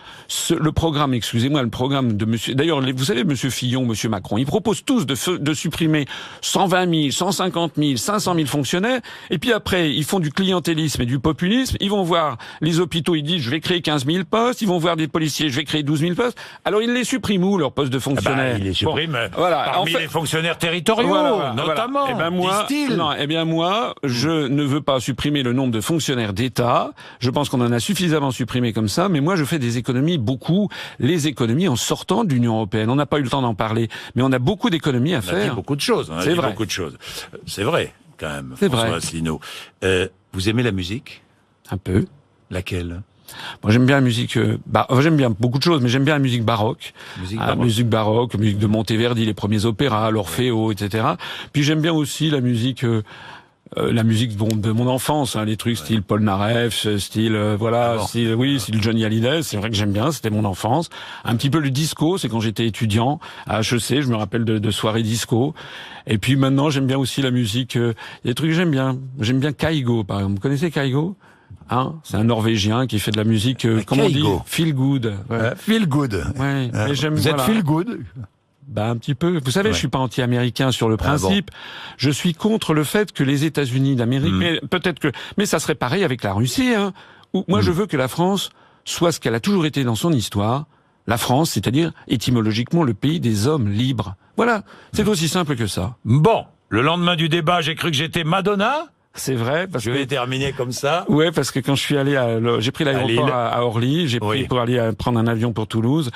le programme de monsieur... D'ailleurs, vous savez, monsieur Fillon, monsieur Macron, ils proposent tous de supprimer 120 000, 150 000, 500 000 fonctionnaires. Et puis après, ils font du clientélisme et du populisme. Ils vont voir les hôpitaux, ils disent, je vais créer 15 000 postes. Ils vont voir des policiers, je vais créer 12 000 postes. Alors, ils les suppriment où, leurs postes de fonctionnaires? Ils les suppriment parmi les fonctionnaires territoriaux, notamment, disent-ils. Moi, je ne veux pas supprimer le nombre de fonctionnaires d'État. Je pense qu'on en a suffisamment supprimé comme ça, mais moi je fais des économies, les économies en sortant de l'Union européenne. On n'a pas eu le temps d'en parler, mais on a beaucoup d'économies à faire. On a dit beaucoup de choses. C'est vrai. Beaucoup de choses. C'est vrai, quand même, François Asselineau. Vous aimez la musique? Un peu. Laquelle? Moi, j'aime bien la musique. J'aime bien beaucoup de choses, mais j'aime bien la musique baroque. Musique baroque, musique de Monteverdi, les premiers opéras, l'Orfeo, etc. Puis j'aime bien aussi la musique de mon enfance, les trucs style Paul Naref, style style Johnny Hallyday, c'est vrai que j'aime bien, c'était mon enfance. Un petit peu le disco, c'est quand j'étais étudiant à HEC, je me rappelle de soirées disco. Et puis maintenant, j'aime bien aussi la musique, il y a des trucs que j'aime bien. J'aime bien Kygo, par exemple. Vous connaissez Kygo? C'est un Norvégien qui fait de la musique, comment on dit? Feel good. Ouais. Feel good. Ouais. Vous êtes feel good? Un petit peu. Vous savez, je suis pas anti-américain sur le principe. Je suis contre le fait que les États-Unis d'Amérique, mais ça serait pareil avec la Russie, moi, je veux que la France soit ce qu'elle a toujours été dans son histoire. La France, c'est-à-dire, étymologiquement, le pays des hommes libres. Voilà. C'est aussi simple que ça. Bon. Le lendemain du débat, j'ai cru que j'étais Madonna. C'est vrai, parce que... Je vais terminer comme ça. Ouais, parce que quand je suis allé j'ai pris l'aéroport à Orly, j'ai pris pour aller prendre un avion pour Toulouse,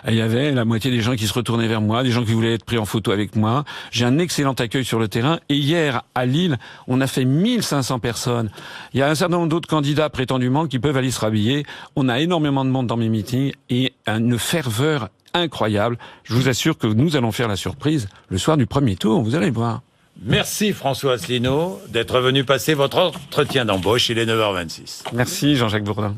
et il y avait la moitié des gens qui se retournaient vers moi, des gens qui voulaient être pris en photo avec moi. J'ai un excellent accueil sur le terrain, et hier, à Lille, on a fait 1500 personnes. Il y a un certain nombre d'autres candidats, prétendument, qui peuvent aller se rhabiller. On a énormément de monde dans mes meetings, et une ferveur incroyable. Je vous assure que nous allons faire la surprise le soir du premier tour, vous allez voir. Merci François Asselineau d'être venu passer votre entretien d'embauche. Il est 9h26. Merci Jean-Jacques Bourdin.